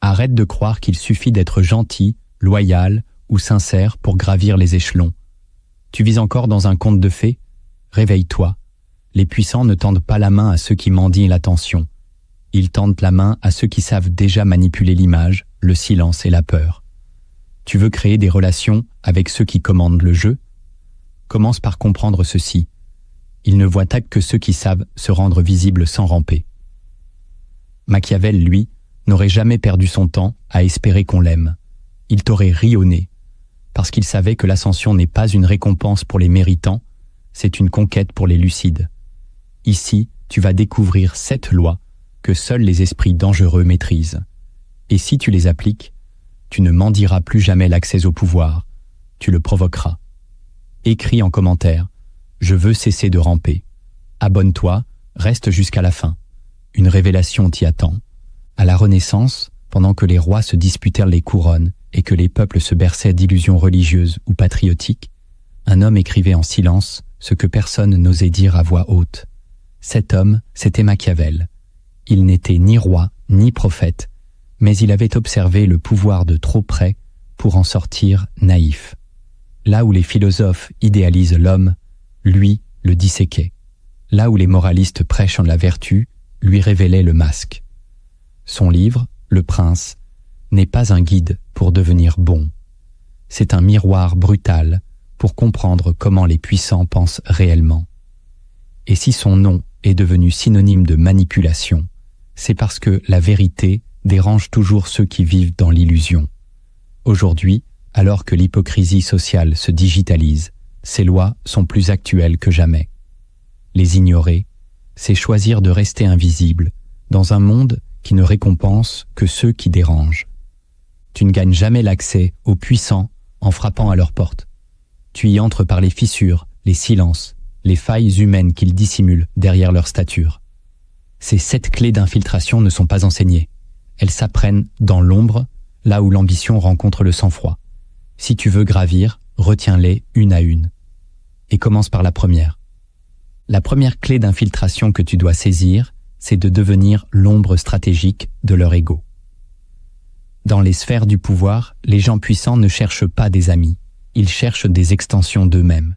Arrête de croire qu'il suffit d'être gentil, loyal ou sincère pour gravir les échelons. Tu vis encore dans un conte de fées? Réveille-toi. Les puissants ne tendent pas la main à ceux qui mendient l'attention. Ils tendent la main à ceux qui savent déjà manipuler l'image, le silence et la peur. Tu veux créer des relations avec ceux qui commandent le jeu? Commence par comprendre ceci. Ils ne voient que ceux qui savent se rendre visibles sans ramper. Machiavel, lui, n'aurait jamais perdu son temps à espérer qu'on l'aime. Il t'aurait ri au nez, parce qu'il savait que l'ascension n'est pas une récompense pour les méritants, c'est une conquête pour les lucides. Ici, tu vas découvrir 7 lois que seuls les esprits dangereux maîtrisent. Et si tu les appliques, tu ne mendieras plus jamais l'accès au pouvoir, tu le provoqueras. Écris en commentaire « Je veux cesser de ramper ». Abonne-toi, reste jusqu'à la fin. Une révélation t'y attend. À la Renaissance, pendant que les rois se disputèrent les couronnes et que les peuples se berçaient d'illusions religieuses ou patriotiques, un homme écrivait en silence ce que personne n'osait dire à voix haute. Cet homme, c'était Machiavel. Il n'était ni roi, ni prophète, mais il avait observé le pouvoir de trop près pour en sortir naïf. Là où les philosophes idéalisent l'homme, lui le disséquait. Là où les moralistes prêchent la vertu, lui révélait le masque. Son livre, Le Prince, n'est pas un guide pour devenir bon. C'est un miroir brutal pour comprendre comment les puissants pensent réellement. Et si son nom est devenu synonyme de manipulation, c'est parce que la vérité dérange toujours ceux qui vivent dans l'illusion. Aujourd'hui, alors que l'hypocrisie sociale se digitalise, ces lois sont plus actuelles que jamais. Les ignorer, c'est choisir de rester invisible dans un monde qui ne récompense que ceux qui dérangent. Tu ne gagnes jamais l'accès aux puissants en frappant à leur porte. Tu y entres par les fissures, les silences, les failles humaines qu'ils dissimulent derrière leur stature. Ces 7 clés d'infiltration ne sont pas enseignées. Elles s'apprennent dans l'ombre, là où l'ambition rencontre le sang-froid. Si tu veux gravir, retiens-les une à une. Et commence par la première. La première clé d'infiltration que tu dois saisir, c'est de devenir l'ombre stratégique de leur ego. Dans les sphères du pouvoir, les gens puissants ne cherchent pas des amis, ils cherchent des extensions d'eux-mêmes.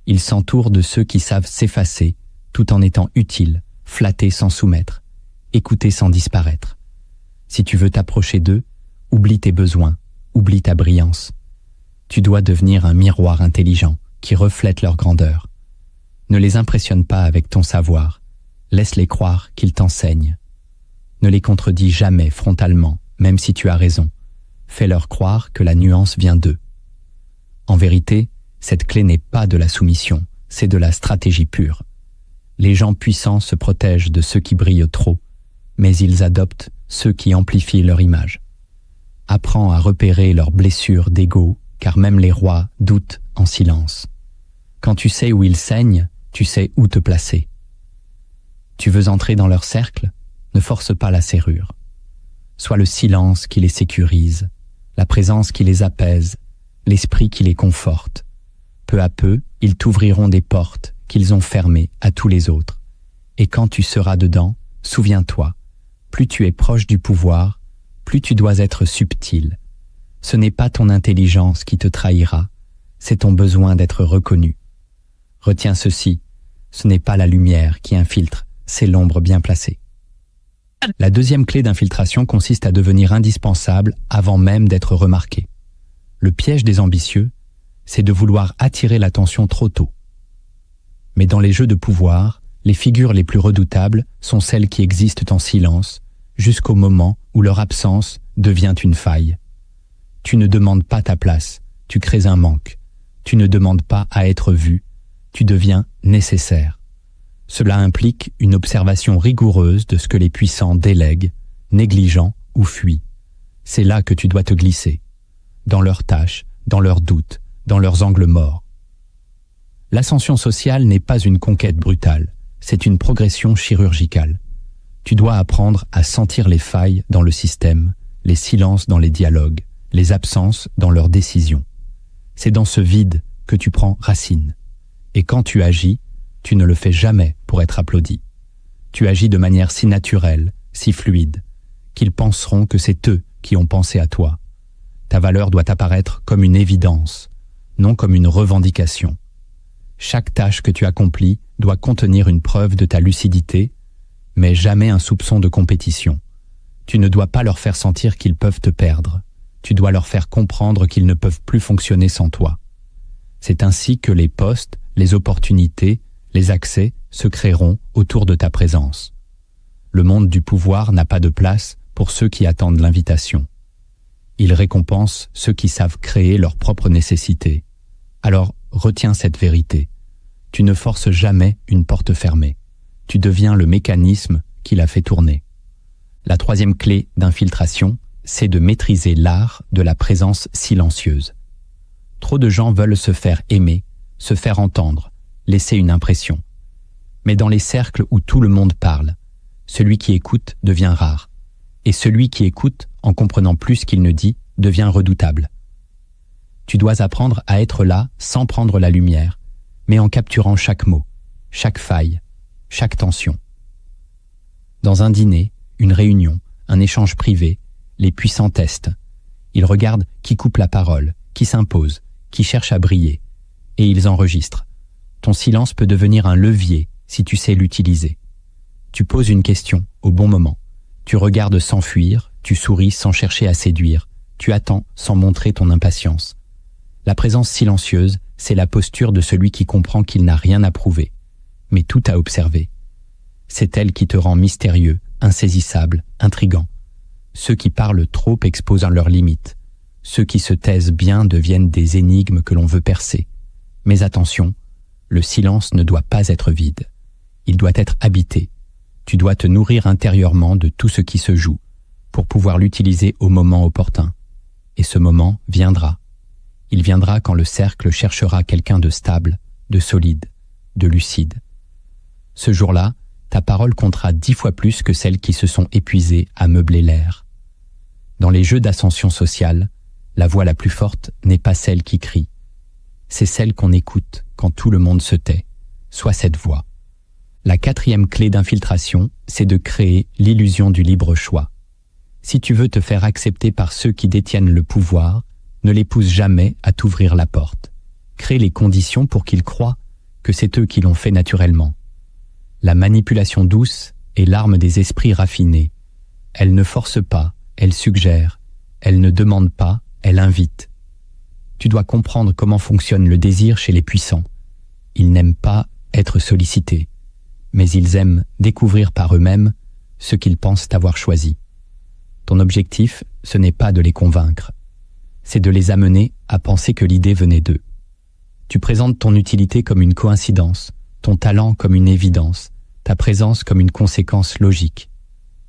Ils s'entourent de ceux qui savent s'effacer, tout en étant utiles, flattés sans soumettre, écoutés sans disparaître. Si tu veux t'approcher d'eux, oublie tes besoins, oublie ta brillance. Tu dois devenir un miroir intelligent qui reflète leur grandeur. Ne les impressionne pas avec ton savoir. Laisse-les croire qu'ils t'enseignent. Ne les contredis jamais frontalement, même si tu as raison. Fais-leur croire que la nuance vient d'eux. En vérité, cette clé n'est pas de la soumission, c'est de la stratégie pure. Les gens puissants se protègent de ceux qui brillent trop, mais ils adoptent ceux qui amplifient leur image. Apprends à repérer leurs blessures d'ego, car même les rois doutent en silence. Quand tu sais où ils saignent, tu sais où te placer. Tu veux entrer dans leur cercle? Ne force pas la serrure. Sois le silence qui les sécurise, la présence qui les apaise, l'esprit qui les conforte. Peu à peu, ils t'ouvriront des portes qu'ils ont fermées à tous les autres. Et quand tu seras dedans, souviens-toi, plus tu es proche du pouvoir, plus tu dois être subtil. Ce n'est pas ton intelligence qui te trahira, c'est ton besoin d'être reconnu. Retiens ceci, ce n'est pas la lumière qui infiltre, c'est l'ombre bien placée. La deuxième clé d'infiltration consiste à devenir indispensable avant même d'être remarqué. Le piège des ambitieux, c'est de vouloir attirer l'attention trop tôt. Mais dans les jeux de pouvoir, les figures les plus redoutables sont celles qui existent en silence, jusqu'au moment où leur absence devient une faille. Tu ne demandes pas ta place, tu crées un manque. Tu ne demandes pas à être vu, tu deviens nécessaire. Cela implique une observation rigoureuse de ce que les puissants délèguent, négligent ou fuient. C'est là que tu dois te glisser, dans leurs tâches, dans leurs doutes, dans leurs angles morts. L'ascension sociale n'est pas une conquête brutale, c'est une progression chirurgicale. Tu dois apprendre à sentir les failles dans le système, les silences dans les dialogues, les absences dans leurs décisions. C'est dans ce vide que tu prends racine. Et quand tu agis, tu ne le fais jamais pour être applaudi. Tu agis de manière si naturelle, si fluide, qu'ils penseront que c'est eux qui ont pensé à toi. Ta valeur doit apparaître comme une évidence, non comme une revendication. Chaque tâche que tu accomplis doit contenir une preuve de ta lucidité, mais jamais un soupçon de compétition. Tu ne dois pas leur faire sentir qu'ils peuvent te perdre. Tu dois leur faire comprendre qu'ils ne peuvent plus fonctionner sans toi. C'est ainsi que les postes, les opportunités, les accès se créeront autour de ta présence. Le monde du pouvoir n'a pas de place pour ceux qui attendent l'invitation. Il récompense ceux qui savent créer leurs propres nécessités. Alors, retiens cette vérité. Tu ne forces jamais une porte fermée. Tu deviens le mécanisme qui la fait tourner. La troisième clé d'infiltration, c'est de maîtriser l'art de la présence silencieuse. Trop de gens veulent se faire aimer, se faire entendre, laisser une impression. Mais dans les cercles où tout le monde parle, celui qui écoute devient rare. Et celui qui écoute, en comprenant plus ce qu'il ne dit, devient redoutable. Tu dois apprendre à être là sans prendre la lumière, mais en capturant chaque mot, chaque faille, chaque tension. Dans un dîner, une réunion, un échange privé, les puissants testent. Ils regardent qui coupe la parole, qui s'impose, qui cherche à briller, et ils enregistrent. Ton silence peut devenir un levier si tu sais l'utiliser. Tu poses une question au bon moment. Tu regardes sans fuir, tu souris sans chercher à séduire, tu attends sans montrer ton impatience. La présence silencieuse, c'est la posture de celui qui comprend qu'il n'a rien à prouver, mais tout à observer. C'est elle qui te rend mystérieux, insaisissable, intrigant. Ceux qui parlent trop exposent leurs limites. Ceux qui se taisent bien deviennent des énigmes que l'on veut percer. Mais attention, le silence ne doit pas être vide. Il doit être habité. Tu dois te nourrir intérieurement de tout ce qui se joue, pour pouvoir l'utiliser au moment opportun. Et ce moment viendra. Il viendra quand le cercle cherchera quelqu'un de stable, de solide, de lucide. Ce jour-là, ta parole comptera 10 fois plus que celles qui se sont épuisées à meubler l'air. Dans les jeux d'ascension sociale, la voix la plus forte n'est pas celle qui crie. C'est celle qu'on écoute quand tout le monde se tait, soit cette voix. La quatrième clé d'infiltration, c'est de créer l'illusion du libre choix. Si tu veux te faire accepter par ceux qui détiennent le pouvoir, ne les pousse jamais à t'ouvrir la porte. Crée les conditions pour qu'ils croient que c'est eux qui l'ont fait naturellement. La manipulation douce est l'arme des esprits raffinés. Elle ne force pas, elle suggère. Elle ne demande pas, elle invite. Tu dois comprendre comment fonctionne le désir chez les puissants. Ils n'aiment pas être sollicités, mais ils aiment découvrir par eux-mêmes ce qu'ils pensent avoir choisi. Ton objectif, ce n'est pas de les convaincre, c'est de les amener à penser que l'idée venait d'eux. Tu présentes ton utilité comme une coïncidence, ton talent comme une évidence, ta présence comme une conséquence logique.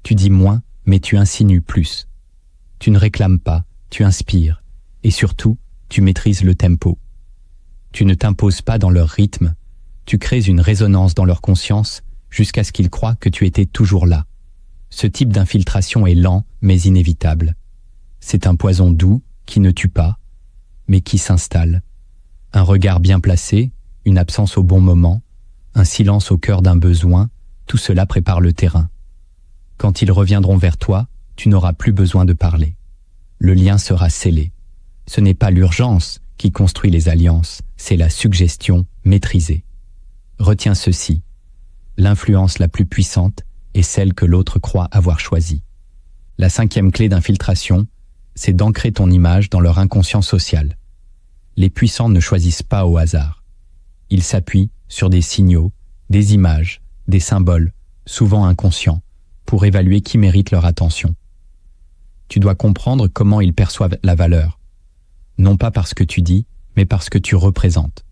Tu dis moins, mais tu insinues plus. Tu ne réclames pas, tu inspires, et surtout, tu maîtrises le tempo. Tu ne t'imposes pas dans leur rythme, tu crées une résonance dans leur conscience jusqu'à ce qu'ils croient que tu étais toujours là. Ce type d'infiltration est lent mais inévitable. C'est un poison doux qui ne tue pas, mais qui s'installe. Un regard bien placé, une absence au bon moment, un silence au cœur d'un besoin, tout cela prépare le terrain. Quand ils reviendront vers toi, tu n'auras plus besoin de parler. Le lien sera scellé. Ce n'est pas l'urgence qui construit les alliances, c'est la suggestion maîtrisée. Retiens ceci. L'influence la plus puissante est celle que l'autre croit avoir choisie. La cinquième clé d'infiltration, c'est d'ancrer ton image dans leur inconscient social. Les puissants ne choisissent pas au hasard. Ils s'appuient sur des signaux, des images, des symboles, souvent inconscients, pour évaluer qui mérite leur attention. Tu dois comprendre comment ils perçoivent la valeur. Non pas parce que tu dis, mais parce que tu représentes.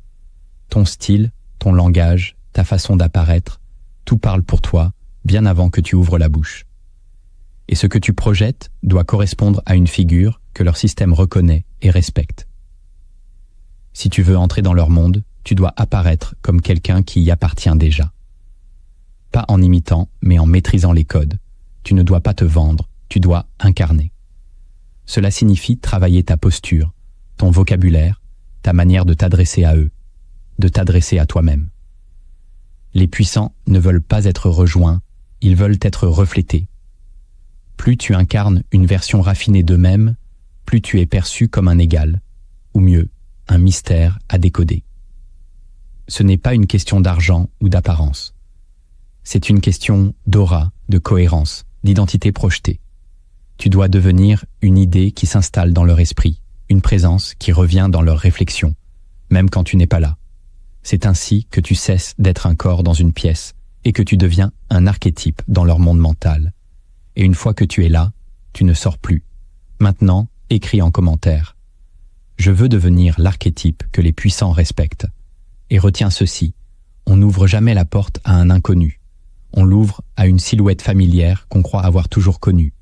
Ton style, ton langage, ta façon d'apparaître, tout parle pour toi, bien avant que tu ouvres la bouche. Et ce que tu projettes doit correspondre à une figure que leur système reconnaît et respecte. Si tu veux entrer dans leur monde, tu dois apparaître comme quelqu'un qui y appartient déjà. Pas en imitant, mais en maîtrisant les codes. Tu ne dois pas te vendre, tu dois incarner. Cela signifie travailler ta posture, ton vocabulaire, ta manière de t'adresser à eux, de t'adresser à toi-même. Les puissants ne veulent pas être rejoints, ils veulent être reflétés. Plus tu incarnes une version raffinée d'eux-mêmes, plus tu es perçu comme un égal, ou mieux, un mystère à décoder. Ce n'est pas une question d'argent ou d'apparence. C'est une question d'aura, de cohérence, d'identité projetée. Tu dois devenir une idée qui s'installe dans leur esprit, une présence qui revient dans leurs réflexions, même quand tu n'es pas là. C'est ainsi que tu cesses d'être un corps dans une pièce et que tu deviens un archétype dans leur monde mental. Et une fois que tu es là, tu ne sors plus. Maintenant, écris en commentaire. Je veux devenir l'archétype que les puissants respectent. Et retiens ceci, on n'ouvre jamais la porte à un inconnu. On l'ouvre à une silhouette familière qu'on croit avoir toujours connue.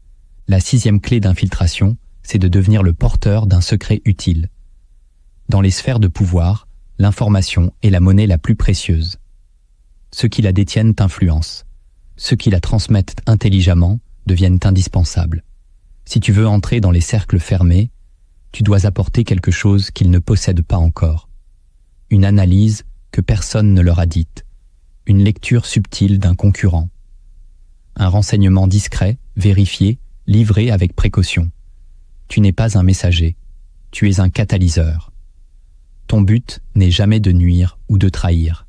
La 6e clé d'infiltration, c'est de devenir le porteur d'un secret utile. Dans les sphères de pouvoir, l'information est la monnaie la plus précieuse. Ceux qui la détiennent t'influencent. Ceux qui la transmettent intelligemment deviennent indispensables. Si tu veux entrer dans les cercles fermés, tu dois apporter quelque chose qu'ils ne possèdent pas encore. Une analyse que personne ne leur a dite. Une lecture subtile d'un concurrent. Un renseignement discret, vérifié, livré avec précaution. Tu n'es pas un messager, tu es un catalyseur. Ton but n'est jamais de nuire ou de trahir.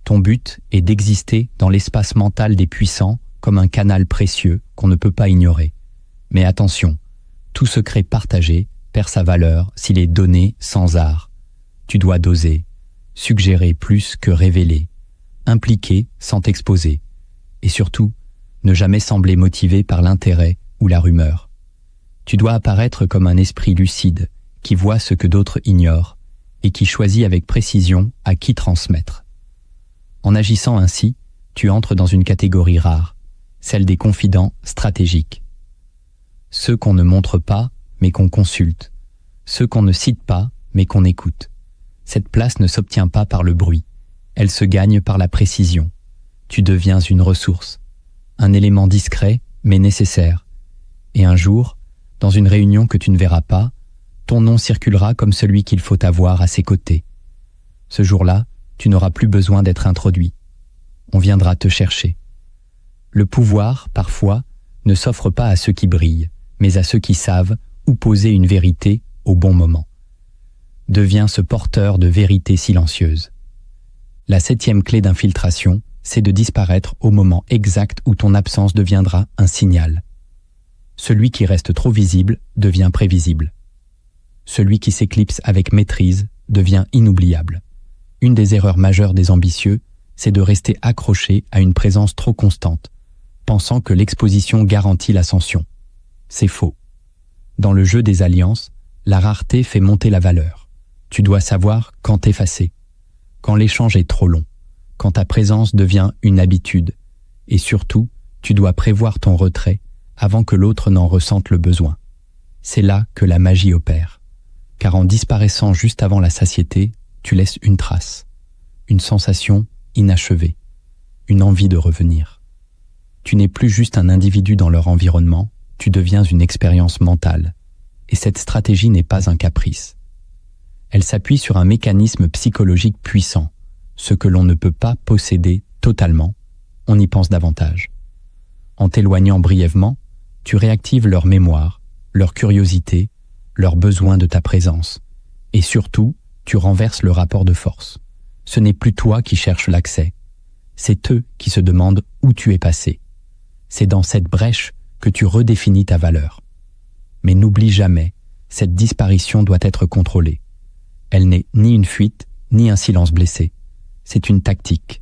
Ton but est d'exister dans l'espace mental des puissants comme un canal précieux qu'on ne peut pas ignorer. Mais attention, tout secret partagé perd sa valeur s'il est donné sans art. Tu dois doser, suggérer plus que révéler, impliquer sans t'exposer, et surtout, ne jamais sembler motivé par l'intérêt ou la rumeur. Tu dois apparaître comme un esprit lucide, qui voit ce que d'autres ignorent, et qui choisit avec précision à qui transmettre. En agissant ainsi, tu entres dans une catégorie rare, celle des confidents stratégiques. Ceux qu'on ne montre pas, mais qu'on consulte. Ceux qu'on ne cite pas, mais qu'on écoute. Cette place ne s'obtient pas par le bruit, elle se gagne par la précision. Tu deviens une ressource, un élément discret, mais nécessaire. Et un jour, dans une réunion que tu ne verras pas, ton nom circulera comme celui qu'il faut avoir à ses côtés. Ce jour-là, tu n'auras plus besoin d'être introduit. On viendra te chercher. Le pouvoir, parfois, ne s'offre pas à ceux qui brillent, mais à ceux qui savent où poser une vérité au bon moment. Deviens ce porteur de vérité silencieuse. La 7e clé d'infiltration, c'est de disparaître au moment exact où ton absence deviendra un signal. Celui qui reste trop visible devient prévisible. Celui qui s'éclipse avec maîtrise devient inoubliable. Une des erreurs majeures des ambitieux, c'est de rester accroché à une présence trop constante, pensant que l'exposition garantit l'ascension. C'est faux. Dans le jeu des alliances, la rareté fait monter la valeur. Tu dois savoir quand t'effacer, quand l'échange est trop long, quand ta présence devient une habitude, et surtout, tu dois prévoir ton retrait avant que l'autre n'en ressente le besoin. C'est là que la magie opère, car en disparaissant juste avant la satiété, tu laisses une trace, une sensation inachevée, une envie de revenir. Tu n'es plus juste un individu dans leur environnement, tu deviens une expérience mentale. Et cette stratégie n'est pas un caprice. Elle s'appuie sur un mécanisme psychologique puissant. Ce que l'on ne peut pas posséder totalement, on y pense davantage. En t'éloignant brièvement, tu réactives leur mémoire, leur curiosité, leur besoin de ta présence. Et surtout, tu renverses le rapport de force. Ce n'est plus toi qui cherches l'accès. C'est eux qui se demandent où tu es passé. C'est dans cette brèche que tu redéfinis ta valeur. Mais n'oublie jamais, cette disparition doit être contrôlée. Elle n'est ni une fuite, ni un silence blessé. C'est une tactique,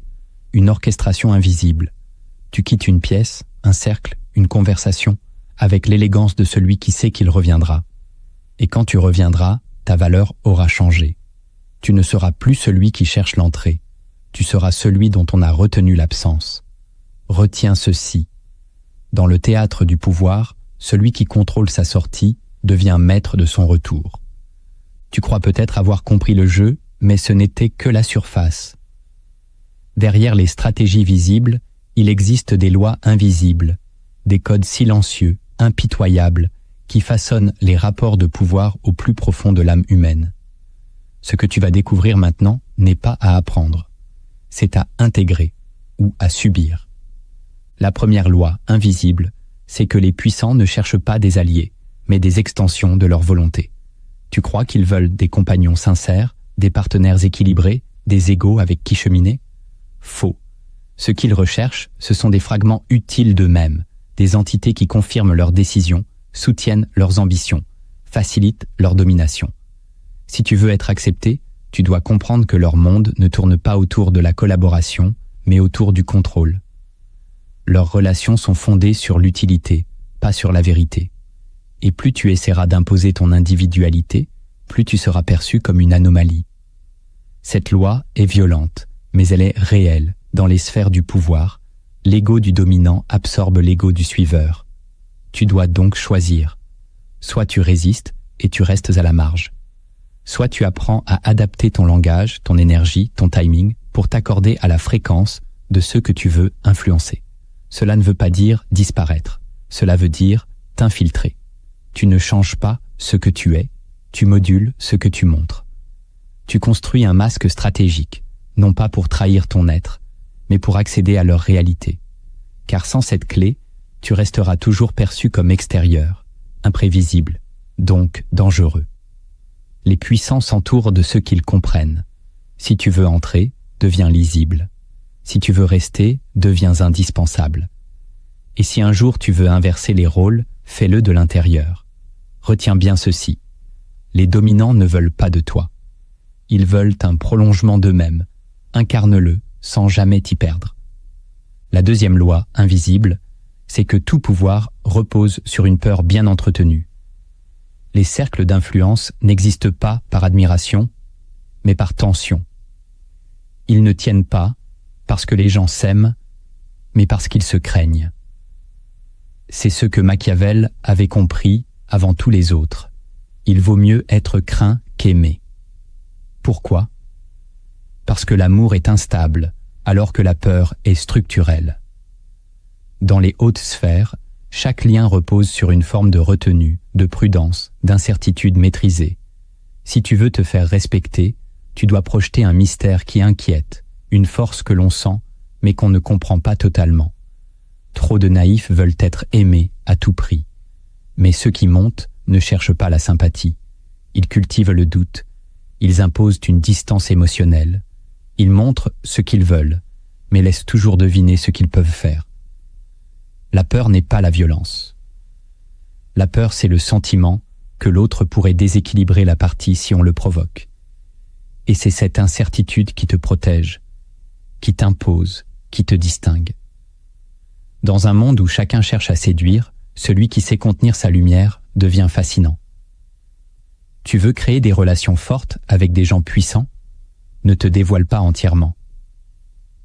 une orchestration invisible. Tu quittes une pièce, un cercle, une conversation, avec l'élégance de celui qui sait qu'il reviendra. Et quand tu reviendras, ta valeur aura changé. Tu ne seras plus celui qui cherche l'entrée. Tu seras celui dont on a retenu l'absence. Retiens ceci. Dans le théâtre du pouvoir, celui qui contrôle sa sortie devient maître de son retour. Tu crois peut-être avoir compris le jeu, mais ce n'était que la surface. Derrière les stratégies visibles, il existe des lois invisibles, des codes silencieux, impitoyables, qui façonnent les rapports de pouvoir au plus profond de l'âme humaine. Ce que tu vas découvrir maintenant n'est pas à apprendre, c'est à intégrer ou à subir. La première loi, invisible, c'est que les puissants ne cherchent pas des alliés, mais des extensions de leur volonté. Tu crois qu'ils veulent des compagnons sincères, des partenaires équilibrés, des égaux avec qui cheminer? Faux. Ce qu'ils recherchent, ce sont des fragments utiles d'eux-mêmes, des entités qui confirment leurs décisions, soutiennent leurs ambitions, facilitent leur domination. Si tu veux être accepté, tu dois comprendre que leur monde ne tourne pas autour de la collaboration, mais autour du contrôle. Leurs relations sont fondées sur l'utilité, pas sur la vérité. Et plus tu essaieras d'imposer ton individualité, plus tu seras perçu comme une anomalie. Cette loi est violente, mais elle est réelle. Dans les sphères du pouvoir, l'ego du dominant absorbe l'ego du suiveur. Tu dois donc choisir. Soit tu résistes et tu restes à la marge. Soit tu apprends à adapter ton langage, ton énergie, ton timing pour t'accorder à la fréquence de ceux que tu veux influencer. Cela ne veut pas dire disparaître. Cela veut dire t'infiltrer. Tu ne changes pas ce que tu es, tu modules ce que tu montres. Tu construis un masque stratégique, non pas pour trahir ton être, mais pour accéder à leur réalité. Car sans cette clé, tu resteras toujours perçu comme extérieur, imprévisible, donc dangereux. Les puissants s'entourent de ceux qu'ils comprennent. Si tu veux entrer, deviens lisible. Si tu veux rester, deviens indispensable. Et si un jour tu veux inverser les rôles, fais-le de l'intérieur. Retiens bien ceci. Les dominants ne veulent pas de toi. Ils veulent un prolongement d'eux-mêmes. Incarne-le sans jamais t'y perdre. La deuxième loi, invisible, c'est que tout pouvoir repose sur une peur bien entretenue. Les cercles d'influence n'existent pas par admiration, mais par tension. Ils ne tiennent pas parce que les gens s'aiment, mais parce qu'ils se craignent. C'est ce que Machiavel avait compris avant tous les autres. Il vaut mieux être craint qu'aimé. Pourquoi? Parce que l'amour est instable, alors que la peur est structurelle. Dans les hautes sphères, chaque lien repose sur une forme de retenue, de prudence, d'incertitude maîtrisée. Si tu veux te faire respecter, tu dois projeter un mystère qui inquiète, une force que l'on sent, mais qu'on ne comprend pas totalement. Trop de naïfs veulent être aimés à tout prix. Mais ceux qui montent ne cherchent pas la sympathie. Ils cultivent le doute. Ils imposent une distance émotionnelle. Ils montrent ce qu'ils veulent, mais laissent toujours deviner ce qu'ils peuvent faire. La peur n'est pas la violence. La peur, c'est le sentiment que l'autre pourrait déséquilibrer la partie si on le provoque. Et c'est cette incertitude qui te protège, qui t'impose, qui te distingue. Dans un monde où chacun cherche à séduire, celui qui sait contenir sa lumière devient fascinant. Tu veux créer des relations fortes avec des gens puissants? Ne te dévoile pas entièrement.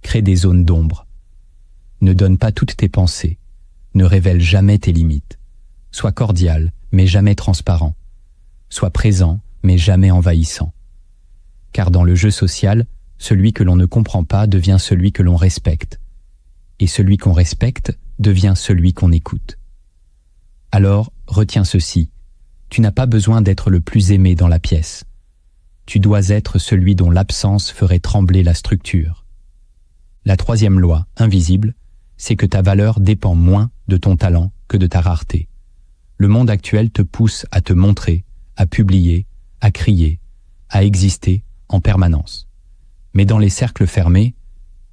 Crée des zones d'ombre. Ne donne pas toutes tes pensées. Ne révèle jamais tes limites. Sois cordial, mais jamais transparent. Sois présent, mais jamais envahissant. Car dans le jeu social, celui que l'on ne comprend pas devient celui que l'on respecte. Et celui qu'on respecte devient celui qu'on écoute. Alors, retiens ceci. Tu n'as pas besoin d'être le plus aimé dans la pièce. Tu dois être celui dont l'absence ferait trembler la structure. La troisième loi, invisible, c'est que ta valeur dépend moins de ton talent que de ta rareté. Le monde actuel te pousse à te montrer, à publier, à crier, à exister en permanence. Mais dans les cercles fermés,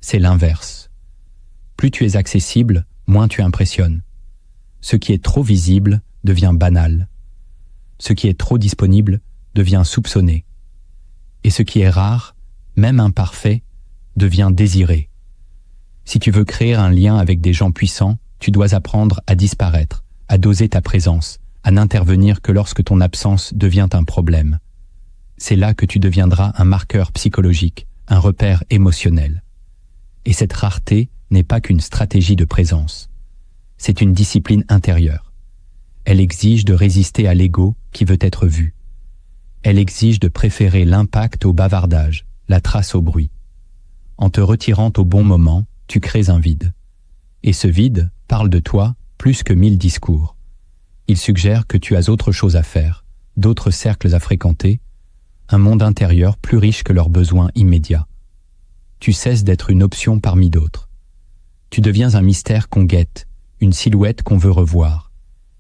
c'est l'inverse. Plus tu es accessible, moins tu impressionnes. Ce qui est trop visible devient banal. Ce qui est trop disponible devient soupçonné. Et ce qui est rare, même imparfait, devient désiré. Si tu veux créer un lien avec des gens puissants, tu dois apprendre à disparaître, à doser ta présence, à n'intervenir que lorsque ton absence devient un problème. C'est là que tu deviendras un marqueur psychologique, un repère émotionnel. Et cette rareté n'est pas qu'une stratégie de présence. C'est une discipline intérieure. Elle exige de résister à l'ego qui veut être vu. Elle exige de préférer l'impact au bavardage, la trace au bruit. En te retirant au bon moment, tu crées un vide. Et ce vide parle de toi plus que 1000 discours. Il suggère que tu as autre chose à faire, d'autres cercles à fréquenter, un monde intérieur plus riche que leurs besoins immédiats. Tu cesses d'être une option parmi d'autres. Tu deviens un mystère qu'on guette, une silhouette qu'on veut revoir.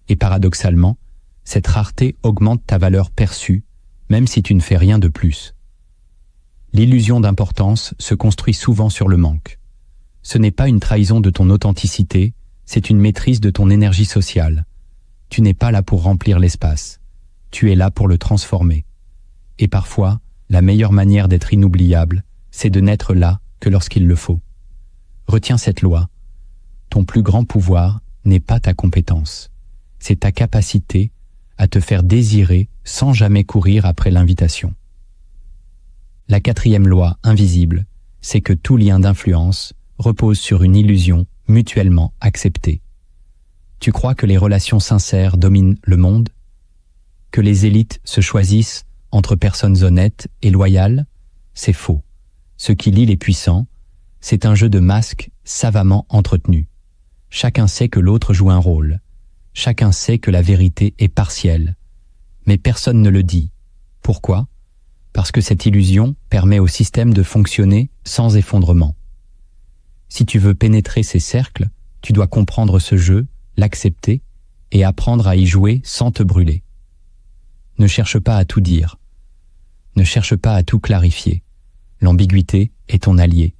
Et paradoxalement, cette rareté augmente ta valeur perçue, même si tu ne fais rien de plus. L'illusion d'importance se construit souvent sur le manque. Ce n'est pas une trahison de ton authenticité, c'est une maîtrise de ton énergie sociale. Tu n'es pas là pour remplir l'espace, tu es là pour le transformer. Et parfois, la meilleure manière d'être inoubliable, c'est de n'être là que lorsqu'il le faut. Retiens cette loi. Ton plus grand pouvoir n'est pas ta compétence, c'est ta capacité à te faire désirer sans jamais courir après l'invitation. La quatrième loi invisible, c'est que tout lien d'influence repose sur une illusion mutuellement acceptée. Tu crois que les relations sincères dominent le monde? Que les élites se choisissent entre personnes honnêtes et loyales? C'est faux. Ce qui lie les puissants, c'est un jeu de masques savamment entretenu. Chacun sait que l'autre joue un rôle. Chacun sait que la vérité est partielle. Mais personne ne le dit. Pourquoi? Parce que cette illusion permet au système de fonctionner sans effondrement. Si tu veux pénétrer ces cercles, tu dois comprendre ce jeu, l'accepter et apprendre à y jouer sans te brûler. Ne cherche pas à tout dire. Ne cherche pas à tout clarifier. L'ambiguïté est ton allié.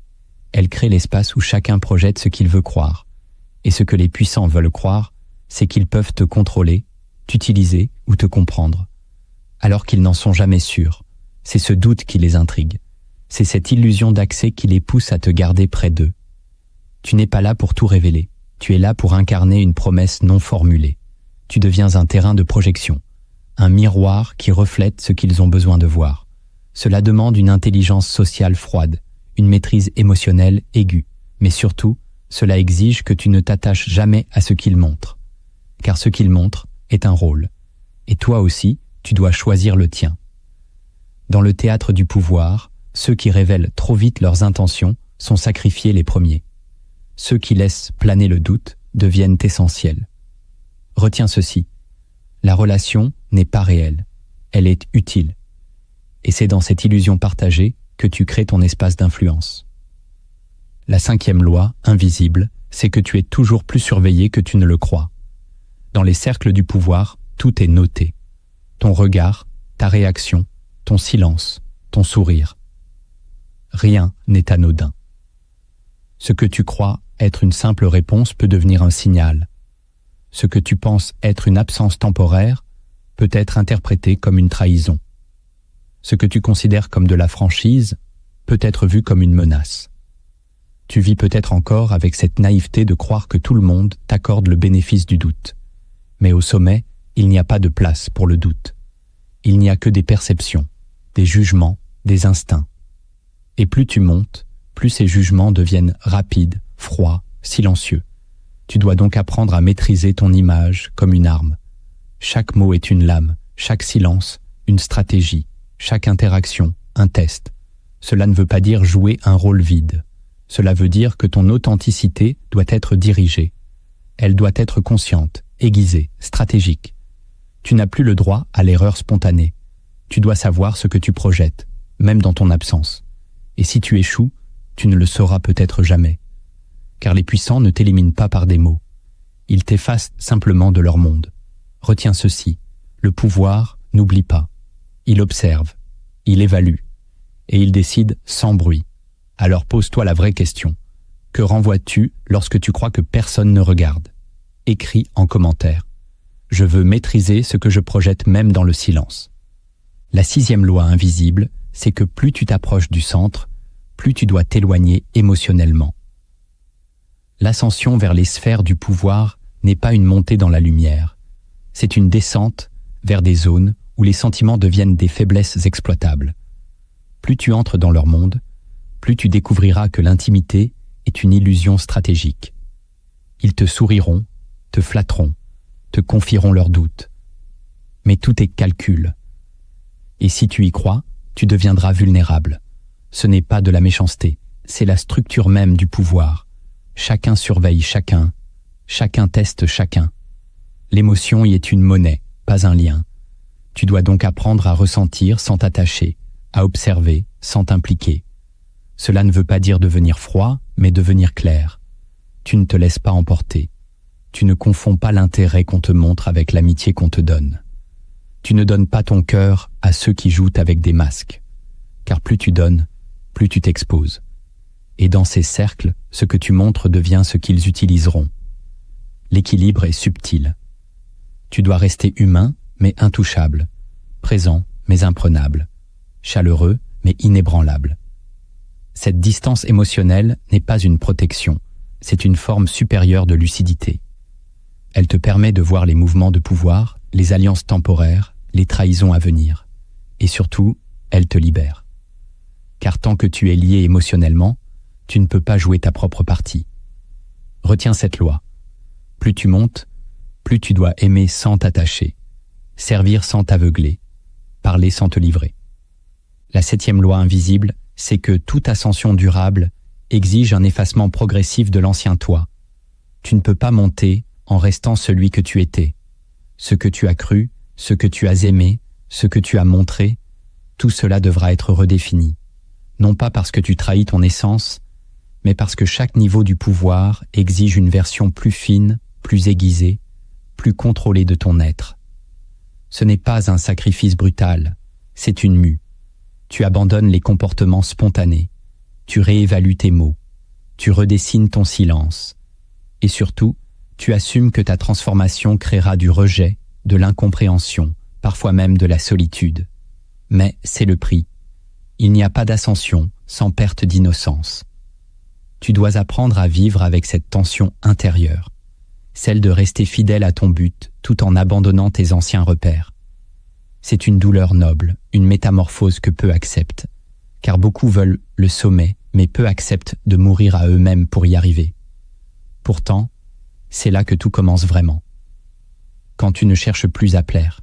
Elle crée l'espace où chacun projette ce qu'il veut croire. Et ce que les puissants veulent croire, c'est qu'ils peuvent te contrôler, t'utiliser ou te comprendre. Alors qu'ils n'en sont jamais sûrs. C'est ce doute qui les intrigue. C'est cette illusion d'accès qui les pousse à te garder près d'eux. Tu n'es pas là pour tout révéler. Tu es là pour incarner une promesse non formulée. Tu deviens un terrain de projection, un miroir qui reflète ce qu'ils ont besoin de voir. Cela demande une intelligence sociale froide, une maîtrise émotionnelle aiguë, mais surtout, cela exige que tu ne t'attaches jamais à ce qu'ils montrent. Car ce qu'ils montrent est un rôle. Et toi aussi, tu dois choisir le tien. Dans le théâtre du pouvoir, ceux qui révèlent trop vite leurs intentions sont sacrifiés les premiers. Ceux qui laissent planer le doute deviennent essentiels. Retiens ceci. La relation n'est pas réelle. Elle est utile. Et c'est dans cette illusion partagée que tu crées ton espace d'influence. La cinquième loi, invisible, c'est que tu es toujours plus surveillé que tu ne le crois. Dans les cercles du pouvoir, tout est noté. Ton regard, ta réaction, ton silence, ton sourire. Rien n'est anodin. Ce que tu crois être une simple réponse peut devenir un signal. Ce que tu penses être une absence temporaire peut être interprété comme une trahison. Ce que tu considères comme de la franchise peut être vu comme une menace. Tu vis peut-être encore avec cette naïveté de croire que tout le monde t'accorde le bénéfice du doute. Mais au sommet, il n'y a pas de place pour le doute. Il n'y a que des perceptions, des jugements, des instincts. Et plus tu montes, plus ces jugements deviennent rapides, froids, silencieux. Tu dois donc apprendre à maîtriser ton image comme une arme. Chaque mot est une lame, chaque silence, une stratégie, chaque interaction, un test. Cela ne veut pas dire jouer un rôle vide. Cela veut dire que ton authenticité doit être dirigée. Elle doit être consciente, aiguisée, stratégique. Tu n'as plus le droit à l'erreur spontanée. Tu dois savoir ce que tu projettes, même dans ton absence. Et si tu échoues, tu ne le sauras peut-être jamais. Car les puissants ne t'éliminent pas par des mots. Ils t'effacent simplement de leur monde. Retiens ceci, le pouvoir n'oublie pas. Il observe, il évalue, et il décide sans bruit. Alors pose-toi la vraie question. Que renvoies-tu lorsque tu crois que personne ne regarde? Écris en commentaire. Je veux maîtriser ce que je projette même dans le silence. La sixième loi invisible, c'est que plus tu t'approches du centre, plus tu dois t'éloigner émotionnellement. L'ascension vers les sphères du pouvoir n'est pas une montée dans la lumière. C'est une descente vers des zones où les sentiments deviennent des faiblesses exploitables. Plus tu entres dans leur monde, plus tu découvriras que l'intimité est une illusion stratégique. Ils te souriront, te flatteront, te confieront leurs doutes. Mais tout est calcul. Et si tu y crois, tu deviendras vulnérable. Ce n'est pas de la méchanceté, c'est la structure même du pouvoir. Chacun surveille chacun, chacun teste chacun. L'émotion y est une monnaie, pas un lien. Tu dois donc apprendre à ressentir sans t'attacher, à observer sans t'impliquer. Cela ne veut pas dire devenir froid, mais devenir clair. Tu ne te laisses pas emporter. Tu ne confonds pas l'intérêt qu'on te montre avec l'amitié qu'on te donne. Tu ne donnes pas ton cœur à ceux qui jouent avec des masques. Car plus tu donnes, plus tu t'exposes. Et dans ces cercles, ce que tu montres devient ce qu'ils utiliseront. L'équilibre est subtil. Tu dois rester humain, mais intouchable, présent, mais imprenable, chaleureux, mais inébranlable. Cette distance émotionnelle n'est pas une protection, c'est une forme supérieure de lucidité. Elle te permet de voir les mouvements de pouvoir, les alliances temporaires, les trahisons à venir. Et surtout, elle te libère. Car tant que tu es lié émotionnellement, tu ne peux pas jouer ta propre partie. Retiens cette loi. Plus tu montes, plus tu dois aimer sans t'attacher, servir sans t'aveugler, parler sans te livrer. La 7e loi invisible, c'est que toute ascension durable exige un effacement progressif de l'ancien toi. Tu ne peux pas monter en restant celui que tu étais. Ce que tu as cru, ce que tu as aimé, ce que tu as montré, tout cela devra être redéfini. Non pas parce que tu trahis ton essence, mais parce que chaque niveau du pouvoir exige une version plus fine, plus aiguisée, plus contrôlée de ton être. Ce n'est pas un sacrifice brutal, c'est une mue. Tu abandonnes les comportements spontanés, tu réévalues tes mots, tu redessines ton silence. Et surtout, tu assumes que ta transformation créera du rejet, de l'incompréhension, parfois même de la solitude. Mais c'est le prix. Il n'y a pas d'ascension sans perte d'innocence. Tu dois apprendre à vivre avec cette tension intérieure, celle de rester fidèle à ton but tout en abandonnant tes anciens repères. C'est une douleur noble, une métamorphose que peu acceptent, car beaucoup veulent le sommet, mais peu acceptent de mourir à eux-mêmes pour y arriver. Pourtant, c'est là que tout commence vraiment. Quand tu ne cherches plus à plaire,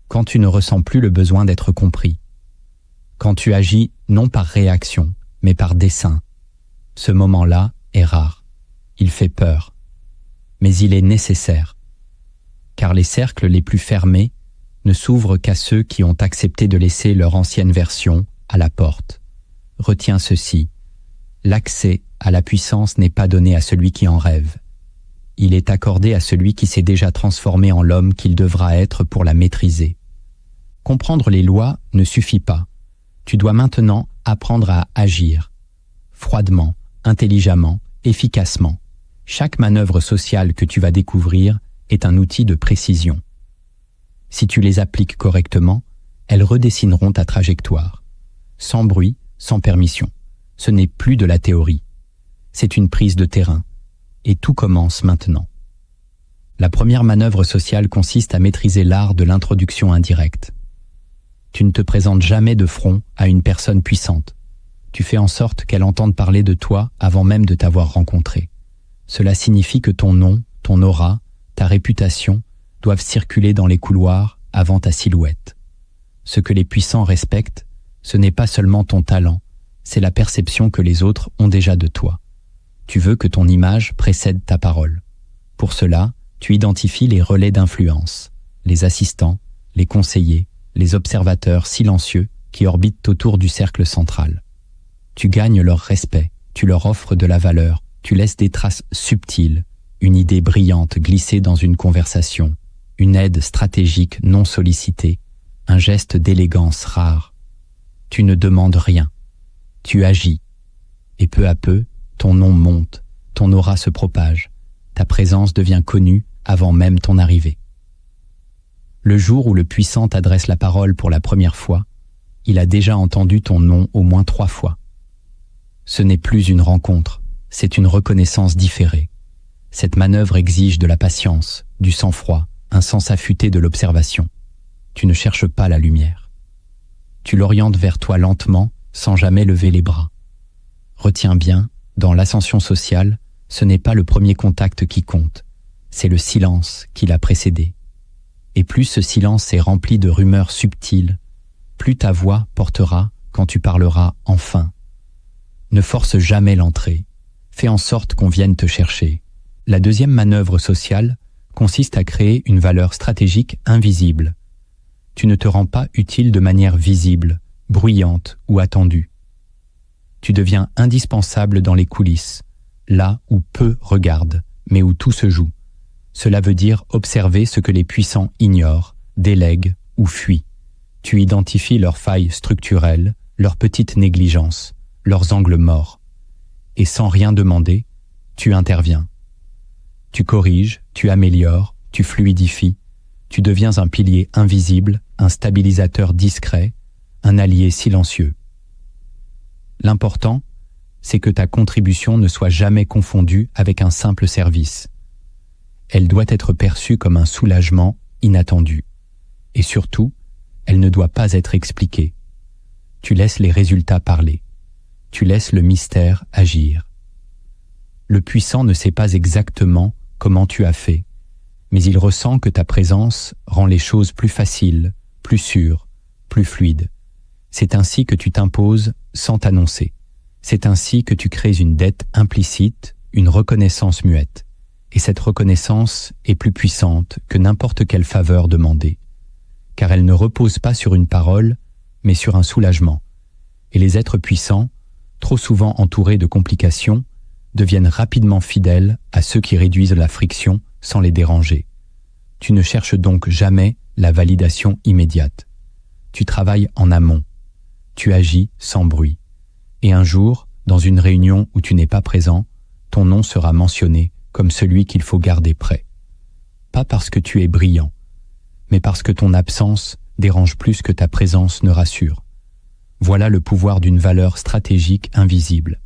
quand tu ne ressens plus le besoin d'être compris, quand tu agis non par réaction, mais par dessein, ce moment-là est rare. Il fait peur. Mais il est nécessaire. Car les cercles les plus fermés ne s'ouvrent qu'à ceux qui ont accepté de laisser leur ancienne version à la porte. Retiens ceci. L'accès à la puissance n'est pas donné à celui qui en rêve. Il est accordé à celui qui s'est déjà transformé en l'homme qu'il devra être pour la maîtriser. Comprendre les lois ne suffit pas. Tu dois maintenant apprendre à agir. Froidement, intelligemment, efficacement. Chaque manœuvre sociale que tu vas découvrir est un outil de précision. Si tu les appliques correctement, elles redessineront ta trajectoire. Sans bruit, sans permission. Ce n'est plus de la théorie. C'est une prise de terrain. Et tout commence maintenant. La première manœuvre sociale consiste à maîtriser l'art de l'introduction indirecte. Tu ne te présentes jamais de front à une personne puissante. Tu fais en sorte qu'elle entende parler de toi avant même de t'avoir rencontré. Cela signifie que ton nom, ton aura, ta réputation doivent circuler dans les couloirs avant ta silhouette. Ce que les puissants respectent, ce n'est pas seulement ton talent, c'est la perception que les autres ont déjà de toi. Tu veux que ton image précède ta parole. Pour cela, tu identifies les relais d'influence, les assistants, les conseillers, les observateurs silencieux qui orbitent autour du cercle central. Tu gagnes leur respect, tu leur offres de la valeur, tu laisses des traces subtiles, une idée brillante glissée dans une conversation, une aide stratégique non sollicitée, un geste d'élégance rare. Tu ne demandes rien, tu agis, et peu à peu, ton nom monte, ton aura se propage, ta présence devient connue avant même ton arrivée. Le jour où le puissant t'adresse la parole pour la première fois, il a déjà entendu ton nom au moins 3 fois. Ce n'est plus une rencontre, c'est une reconnaissance différée. Cette manœuvre exige de la patience, du sang-froid, un sens affûté de l'observation. Tu ne cherches pas la lumière. Tu l'orientes vers toi lentement, sans jamais lever les bras. Retiens bien, dans l'ascension sociale, ce n'est pas le premier contact qui compte, c'est le silence qui l'a précédé. Et plus ce silence est rempli de rumeurs subtiles, plus ta voix portera quand tu parleras enfin. Ne force jamais l'entrée, fais en sorte qu'on vienne te chercher. La deuxième manœuvre sociale consiste à créer une valeur stratégique invisible. Tu ne te rends pas utile de manière visible, bruyante ou attendue. Tu deviens indispensable dans les coulisses, là où peu regardent, mais où tout se joue, Cela veut dire observer ce que les puissants ignorent, délèguent ou fuient. Tu identifies leurs failles structurelles, leurs petites négligences, leurs angles morts. Et sans rien demander, tu interviens. Tu corriges, tu améliores, tu fluidifies, tu deviens un pilier invisible, un stabilisateur discret, un allié silencieux. L'important, c'est que ta contribution ne soit jamais confondue avec un simple service. Elle doit être perçue comme un soulagement inattendu. Et surtout, elle ne doit pas être expliquée. Tu laisses les résultats parler. Tu laisses le mystère agir. Le puissant ne sait pas exactement comment tu as fait, mais il ressent que ta présence rend les choses plus faciles, plus sûres, plus fluides. C'est ainsi que tu t'imposes sans t'annoncer. C'est ainsi que tu crées une dette implicite, une reconnaissance muette. Et cette reconnaissance est plus puissante que n'importe quelle faveur demandée, car elle ne repose pas sur une parole, mais sur un soulagement. Et les êtres puissants, trop souvent entourés de complications, deviennent rapidement fidèles à ceux qui réduisent la friction sans les déranger. Tu ne cherches donc jamais la validation immédiate. Tu travailles en amont. Tu agis sans bruit. Et un jour, dans une réunion où tu n'es pas présent, ton nom sera mentionné comme celui qu'il faut garder prêt. Pas parce que tu es brillant, mais parce que ton absence dérange plus que ta présence ne rassure. Voilà le pouvoir d'une valeur stratégique invisible.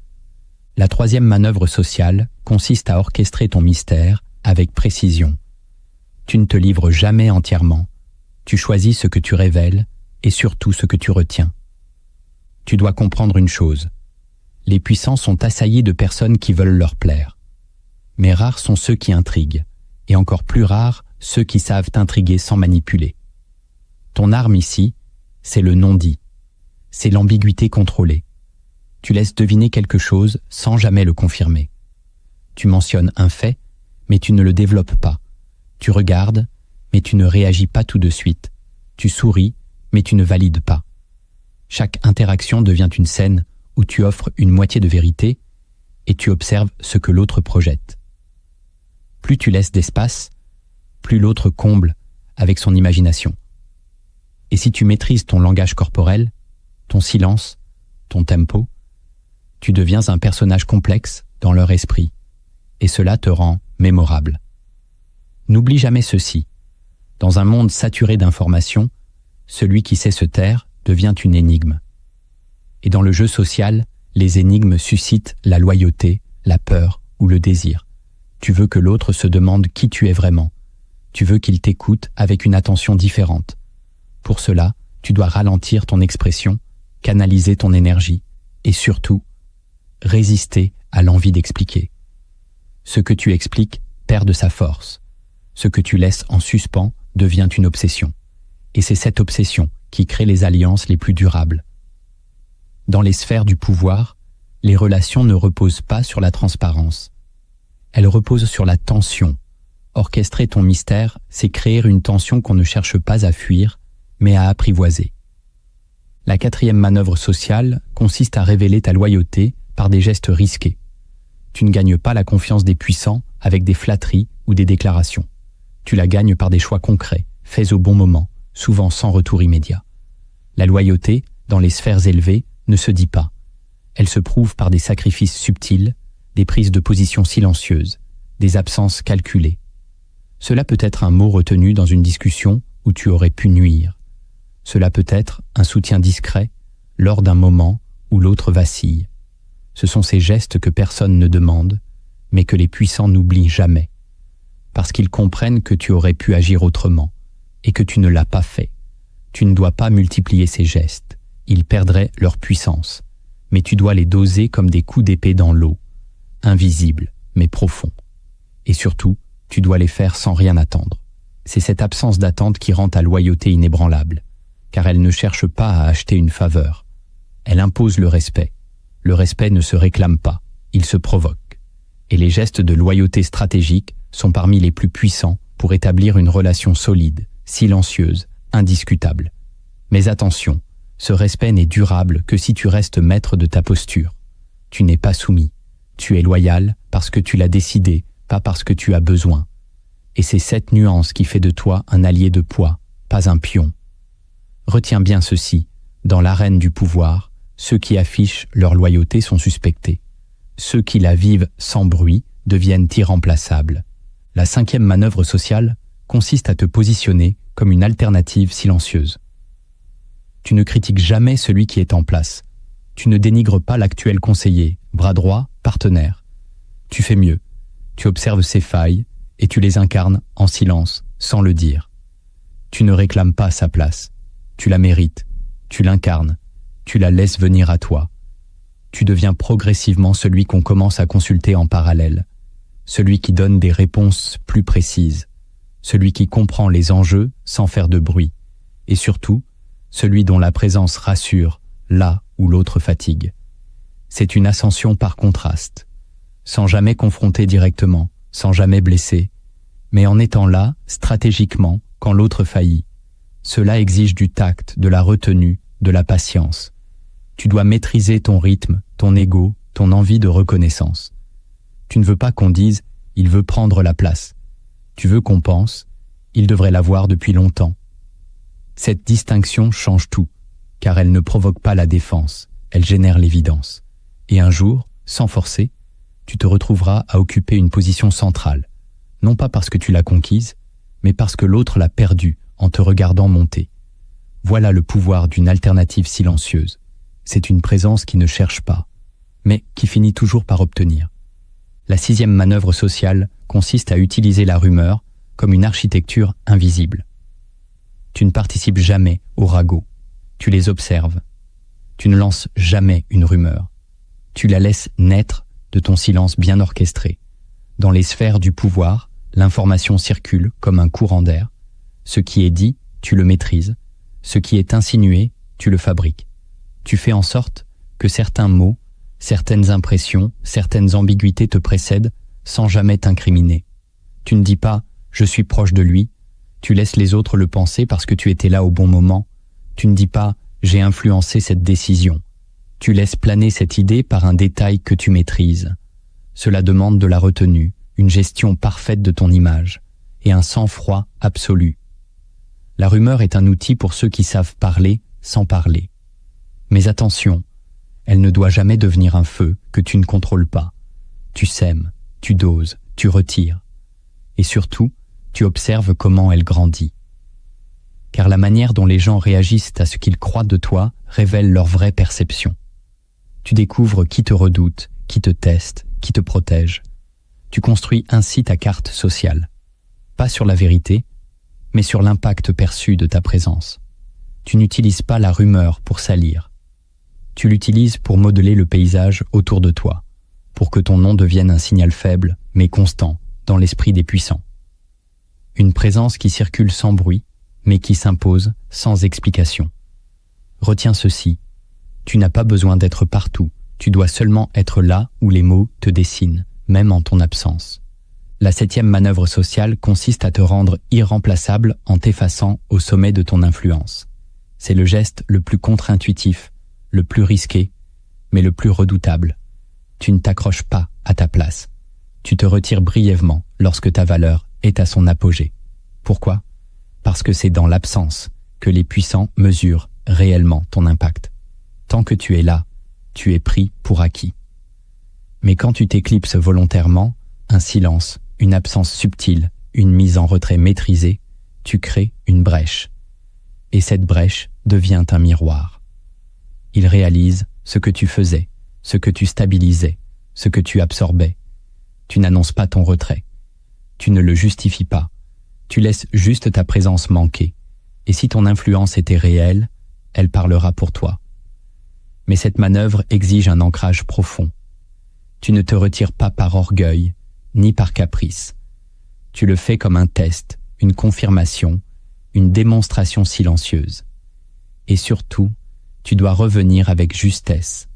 La troisième manœuvre sociale consiste à orchestrer ton mystère avec précision. Tu ne te livres jamais entièrement. Tu choisis ce que tu révèles et surtout ce que tu retiens. Tu dois comprendre une chose. Les puissants sont assaillis de personnes qui veulent leur plaire. Mais rares sont ceux qui intriguent, et encore plus rares ceux qui savent intriguer sans manipuler. Ton arme ici, c'est le non-dit. C'est l'ambiguïté contrôlée. Tu laisses deviner quelque chose sans jamais le confirmer. Tu mentionnes un fait, mais tu ne le développes pas. Tu regardes, mais tu ne réagis pas tout de suite. Tu souris, mais tu ne valides pas. Chaque interaction devient une scène où tu offres une moitié de vérité et tu observes ce que l'autre projette. Plus tu laisses d'espace, plus l'autre comble avec son imagination. Et si tu maîtrises ton langage corporel, ton silence, ton tempo, tu deviens un personnage complexe dans leur esprit, et cela te rend mémorable. N'oublie jamais ceci. Dans un monde saturé d'informations, celui qui sait se taire devient une énigme. Et dans le jeu social, les énigmes suscitent la loyauté, la peur ou le désir. Tu veux que l'autre se demande qui tu es vraiment. Tu veux qu'il t'écoute avec une attention différente. Pour cela, tu dois ralentir ton expression, canaliser ton énergie et surtout, résister à l'envie d'expliquer. Ce que tu expliques perd de sa force. Ce que tu laisses en suspens devient une obsession. Et c'est cette obsession qui crée les alliances les plus durables. Dans les sphères du pouvoir, les relations ne reposent pas sur la transparence. Elles reposent sur la tension. Orchestrer ton mystère, c'est créer une tension qu'on ne cherche pas à fuir, mais à apprivoiser. La quatrième manœuvre sociale consiste à révéler ta loyauté par des gestes risqués. Tu ne gagnes pas la confiance des puissants avec des flatteries ou des déclarations. Tu la gagnes par des choix concrets, faits au bon moment, souvent sans retour immédiat. La loyauté, dans les sphères élevées, ne se dit pas. Elle se prouve par des sacrifices subtils, des prises de position silencieuses, des absences calculées. Cela peut être un mot retenu dans une discussion où tu aurais pu nuire. Cela peut être un soutien discret lors d'un moment où l'autre vacille. Ce sont ces gestes que personne ne demande, mais que les puissants n'oublient jamais, parce qu'ils comprennent que tu aurais pu agir autrement et que tu ne l'as pas fait. Tu ne dois pas multiplier ces gestes, ils perdraient leur puissance, mais tu dois les doser comme des coups d'épée dans l'eau, invisibles mais profonds. Et surtout, tu dois les faire sans rien attendre. C'est cette absence d'attente qui rend ta loyauté inébranlable, car elle ne cherche pas à acheter une faveur. Elle impose le respect. Le respect ne se réclame pas, il se provoque. Et les gestes de loyauté stratégique sont parmi les plus puissants pour établir une relation solide, silencieuse, indiscutable. Mais attention, ce respect n'est durable que si tu restes maître de ta posture. Tu n'es pas soumis. Tu es loyal parce que tu l'as décidé, pas parce que tu as besoin. Et c'est cette nuance qui fait de toi un allié de poids, pas un pion. Retiens bien ceci, dans l'arène du pouvoir, ceux qui affichent leur loyauté sont suspectés. Ceux qui la vivent sans bruit deviennent irremplaçables. La 5e manœuvre sociale consiste à te positionner comme une alternative silencieuse. Tu ne critiques jamais celui qui est en place. Tu ne dénigres pas l'actuel conseiller, bras droit, partenaire. Tu fais mieux. Tu observes ses failles et tu les incarnes en silence, sans le dire. Tu ne réclames pas sa place. Tu la mérites. Tu l'incarnes. Tu la laisses venir à toi. Tu deviens progressivement celui qu'on commence à consulter en parallèle. Celui qui donne des réponses plus précises. Celui qui comprend les enjeux sans faire de bruit. Et surtout, celui dont la présence rassure là où l'autre fatigue. C'est une ascension par contraste, sans jamais confronter directement, sans jamais blesser, mais en étant là, stratégiquement, quand l'autre faillit. Cela exige du tact, de la retenue, de la patience. Tu dois maîtriser ton rythme, ton ego, ton envie de reconnaissance. Tu ne veux pas qu'on dise « il veut prendre la place ». Tu veux qu'on pense « il devrait l'avoir depuis longtemps ». Cette distinction change tout, car elle ne provoque pas la défense, elle génère l'évidence. Et un jour, sans forcer, tu te retrouveras à occuper une position centrale, non pas parce que tu l'as conquise, mais parce que l'autre l'a perdue en te regardant monter. Voilà le pouvoir d'une alternative silencieuse. C'est une présence qui ne cherche pas, mais qui finit toujours par obtenir. La 6e manœuvre sociale consiste à utiliser la rumeur comme une architecture invisible. Tu ne participes jamais aux ragots, tu les observes. Tu ne lances jamais une rumeur. Tu la laisses naître de ton silence bien orchestré. Dans les sphères du pouvoir, l'information circule comme un courant d'air. Ce qui est dit, tu le maîtrises. Ce qui est insinué, tu le fabriques. Tu fais en sorte que certains mots, certaines impressions, certaines ambiguïtés te précèdent sans jamais t'incriminer. Tu ne dis pas « je suis proche de lui », tu laisses les autres le penser parce que tu étais là au bon moment. Tu ne dis pas « j'ai influencé cette décision ». Tu laisses planer cette idée par un détail que tu maîtrises. Cela demande de la retenue, une gestion parfaite de ton image et un sang-froid absolu. La rumeur est un outil pour ceux qui savent parler sans parler. Mais attention, elle ne doit jamais devenir un feu que tu ne contrôles pas. Tu sèmes, tu doses, tu retires. Et surtout, tu observes comment elle grandit. Car la manière dont les gens réagissent à ce qu'ils croient de toi révèle leur vraie perception. Tu découvres qui te redoute, qui te teste, qui te protège. Tu construis ainsi ta carte sociale. Pas sur la vérité, mais sur l'impact perçu de ta présence. Tu n'utilises pas la rumeur pour salir. Tu l'utilises pour modeler le paysage autour de toi, pour que ton nom devienne un signal faible, mais constant, dans l'esprit des puissants. Une présence qui circule sans bruit, mais qui s'impose sans explication. Retiens ceci, tu n'as pas besoin d'être partout, tu dois seulement être là où les mots te dessinent, même en ton absence. La 7e manœuvre sociale consiste à te rendre irremplaçable en t'effaçant au sommet de ton influence. C'est le geste le plus contre-intuitif, le plus risqué, mais le plus redoutable. Tu ne t'accroches pas à ta place. Tu te retires brièvement lorsque ta valeur est à son apogée. Pourquoi ? Parce que c'est dans l'absence que les puissants mesurent réellement ton impact. Tant que tu es là, tu es pris pour acquis. Mais quand tu t'éclipses volontairement, un silence, une absence subtile, une mise en retrait maîtrisée, tu crées une brèche. Et cette brèche devient un miroir. Il réalise ce que tu faisais, ce que tu stabilisais, ce que tu absorbais. Tu n'annonces pas ton retrait. Tu ne le justifies pas. Tu laisses juste ta présence manquer. Et si ton influence était réelle, elle parlera pour toi. Mais cette manœuvre exige un ancrage profond. Tu ne te retires pas par orgueil, ni par caprice. Tu le fais comme un test, une confirmation, une démonstration silencieuse. Et surtout, tu dois revenir avec justesse,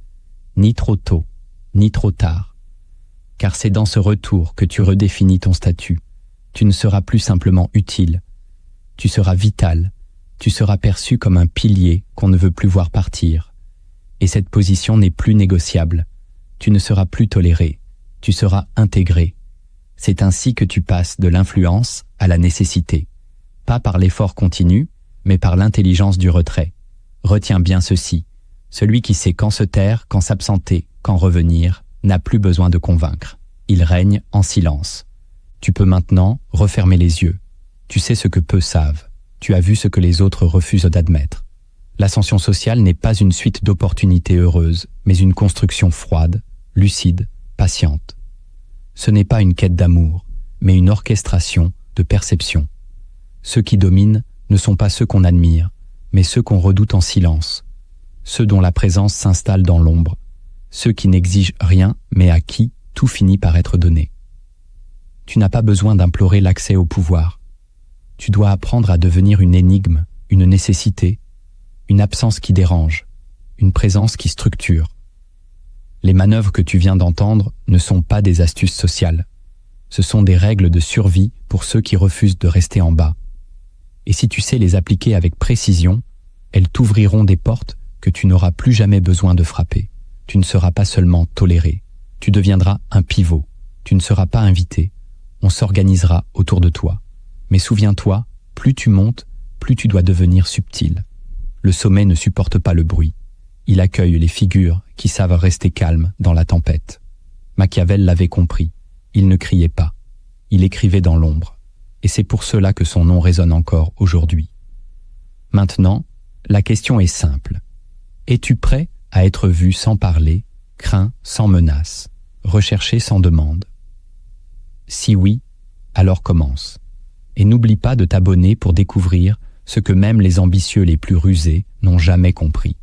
ni trop tôt, ni trop tard. Car c'est dans ce retour que tu redéfinis ton statut. Tu ne seras plus simplement utile, tu seras vital, tu seras perçu comme un pilier qu'on ne veut plus voir partir. Et cette position n'est plus négociable. Tu ne seras plus toléré, tu seras intégré. C'est ainsi que tu passes de l'influence à la nécessité. Pas par l'effort continu, mais par l'intelligence du retrait. Retiens bien ceci. Celui qui sait quand se taire, quand s'absenter, quand revenir, n'a plus besoin de convaincre. Il règne en silence. Tu peux maintenant refermer les yeux. Tu sais ce que peu savent. Tu as vu ce que les autres refusent d'admettre. L'ascension sociale n'est pas une suite d'opportunités heureuses, mais une construction froide, lucide, patiente. Ce n'est pas une quête d'amour, mais une orchestration de perception. Ceux qui dominent ne sont pas ceux qu'on admire, mais ceux qu'on redoute en silence, ceux dont la présence s'installe dans l'ombre, ceux qui n'exigent rien, mais à qui tout finit par être donné. Tu n'as pas besoin d'implorer l'accès au pouvoir. Tu dois apprendre à devenir une énigme, une nécessité, une absence qui dérange, une présence qui structure. Les manœuvres que tu viens d'entendre ne sont pas des astuces sociales. Ce sont des règles de survie pour ceux qui refusent de rester en bas. Et si tu sais les appliquer avec précision, elles t'ouvriront des portes que tu n'auras plus jamais besoin de frapper. Tu ne seras pas seulement toléré, tu deviendras un pivot. Tu ne seras pas invité, on s'organisera autour de toi. Mais souviens-toi, plus tu montes, plus tu dois devenir subtil. Le sommet ne supporte pas le bruit. Il accueille les figures qui savent rester calmes dans la tempête. Machiavel l'avait compris. Il ne criait pas. Il écrivait dans l'ombre. Et c'est pour cela que son nom résonne encore aujourd'hui. Maintenant, la question est simple. Es-tu prêt à être vu sans parler, craint sans menace, recherché sans demande? Si oui, alors commence. Et n'oublie pas de t'abonner pour découvrir ce que même les ambitieux les plus rusés n'ont jamais compris.